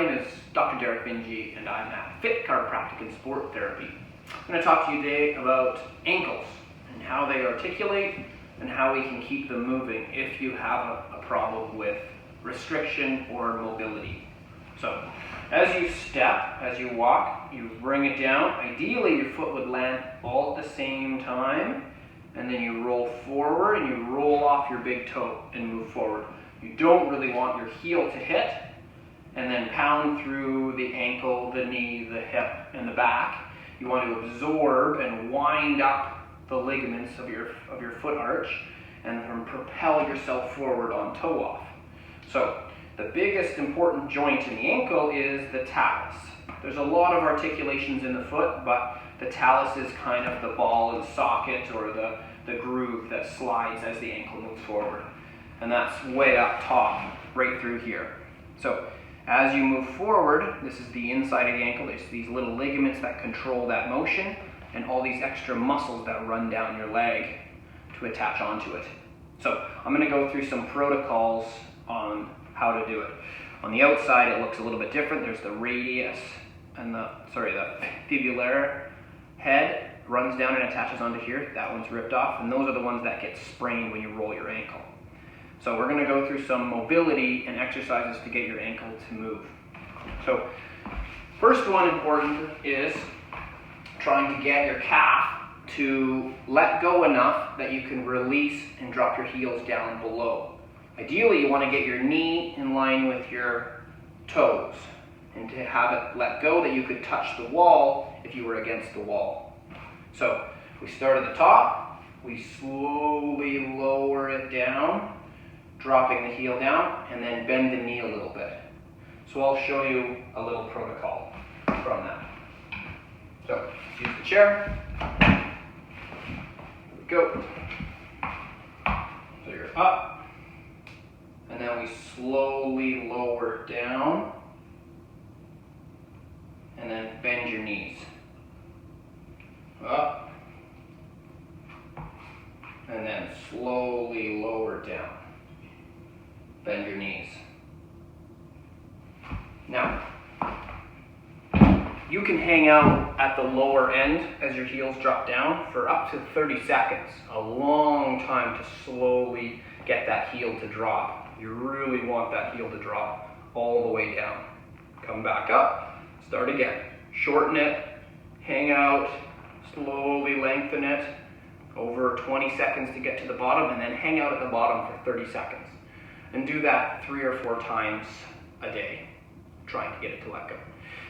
name is Dr. Derek Vinge, and I'm at Fit Chiropractic and Sport Therapy. I'm going to talk to you today about ankles and how they articulate and how we can keep them moving if you have a problem with restriction or mobility. So, as you step, as you walk, you bring it down. Ideally, your foot would land all at the same time, and then you roll forward and you roll off your big toe and move forward. You don't really want your heel to hit and then pound through the ankle, the knee, the hip, and the back. You want to absorb and wind up the ligaments of your foot arch and then propel yourself forward on toe off. So the biggest important joint in the ankle is the talus. There's a lot of articulations in the foot, but the talus is kind of the ball and socket, or the groove that slides as the ankle moves forward. And that's way up top, right through here. So as you move forward, this is the inside of the ankle. There's these little ligaments that control that motion, and all these extra muscles that run down your leg to attach onto it. So I'm going to go through some protocols on how to do it. On the outside, it looks a little bit different. There's the radius and the fibular head runs down and attaches onto here. That one's ripped off, and those are the ones that get sprained when you roll your ankle. So we're going to go through some mobility and exercises to get your ankle to move. So first one important is trying to get your calf to let go enough that you can release and drop your heels down below. Ideally, you want to get your knee in line with your toes and to have it let go that you could touch the wall if you were against the wall. So we start at the top, we slowly lower it down, dropping the heel down, and then bend the knee a little bit. So I'll show you a little protocol from that. So use the chair. Here we go. So you're up, and then we slowly lower down, and then bend your knees. Up, and then slowly lower down. Bend your knees. Now, you can hang out at the lower end as your heels drop down for up to 30 seconds. A long time to slowly get that heel to drop. You really want that heel to drop all the way down. Come back up, start again. Shorten it, hang out, slowly lengthen it over 20 seconds to get to the bottom, and then hang out at the bottom for 30 seconds. And do that 3 or 4 times a day, trying to get it to let go.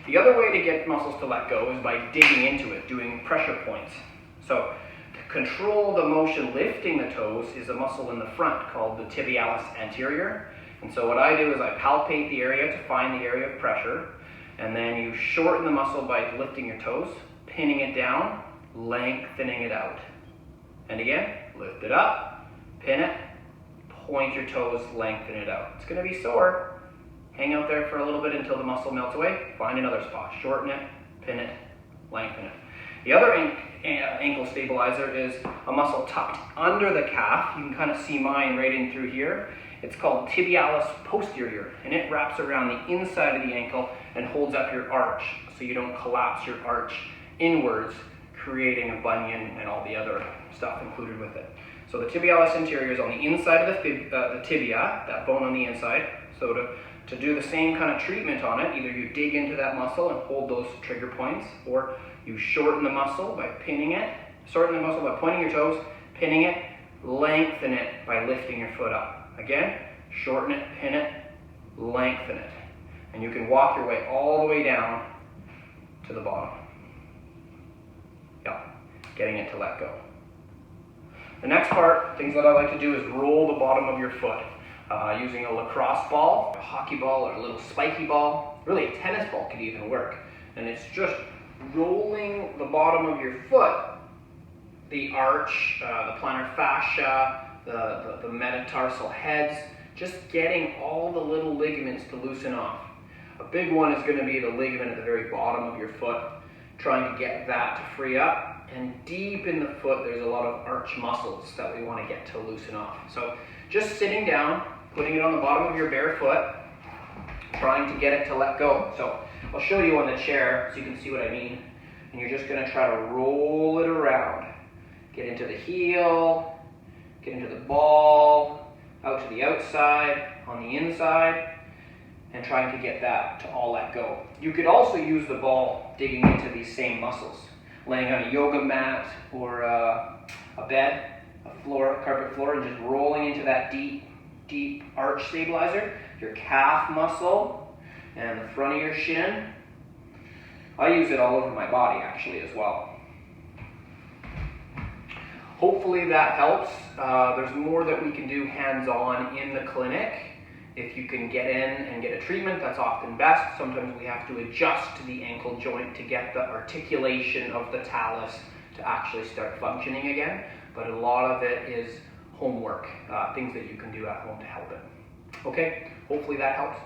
The other way to get muscles to let go is by digging into it, doing pressure points. So to control the motion lifting the toes is a muscle in the front called the tibialis anterior. And so what I do is I palpate the area to find the area of pressure, and then you shorten the muscle by lifting your toes, pinning it down, lengthening it out. And again, lift it up, pin it, point your toes, lengthen it out. It's going to be sore. Hang out there for a little bit until the muscle melts away. Find another spot. Shorten it, pin it, lengthen it. The other ankle stabilizer is a muscle tucked under the calf. You can kind of see mine right in through here. It's called tibialis posterior, and it wraps around the inside of the ankle and holds up your arch so you don't collapse your arch inwards, creating a bunion and all the other stuff included with it. So the tibialis anterior is on the inside of the tibia, that bone on the inside. So to do the same kind of treatment on it, either you dig into that muscle and hold those trigger points, or you shorten the muscle by pinning it, shorten the muscle by pointing your toes, pinning it, lengthen it by lifting your foot up. Again, shorten it, pin it, lengthen it. And you can walk your way all the way down to the bottom. Yeah, getting it to let go. The next part, things that I like to do is roll the bottom of your foot using a lacrosse ball, a hockey ball, or a little spiky ball. Really, a tennis ball could even work. And it's just rolling the bottom of your foot, the arch, the plantar fascia, the metatarsal heads, just getting all the little ligaments to loosen off. A big one is going to be the ligament at the very bottom of your foot, trying to get that to free up. And deep in the foot, there's a lot of arch muscles that we want to get to loosen off. So just sitting down, putting it on the bottom of your bare foot, trying to get it to let go. So I'll show you on the chair so you can see what I mean. And you're just going to try to roll it around. Get into the heel, get into the ball, out to the outside, on the inside, and trying to get that to all let go. You could also use the ball digging into these same muscles, laying on a yoga mat or a bed, a carpet floor, and just rolling into that deep arch stabilizer, your calf muscle, and the front of your shin. I use it all over my body actually as well. Hopefully that helps. There's more that we can do hands-on in the clinic. If you can get in and get a treatment, that's often best. Sometimes we have to adjust to the ankle joint to get the articulation of the talus to actually start functioning again. But a lot of it is homework, things that you can do at home to help it. Okay, hopefully that helps.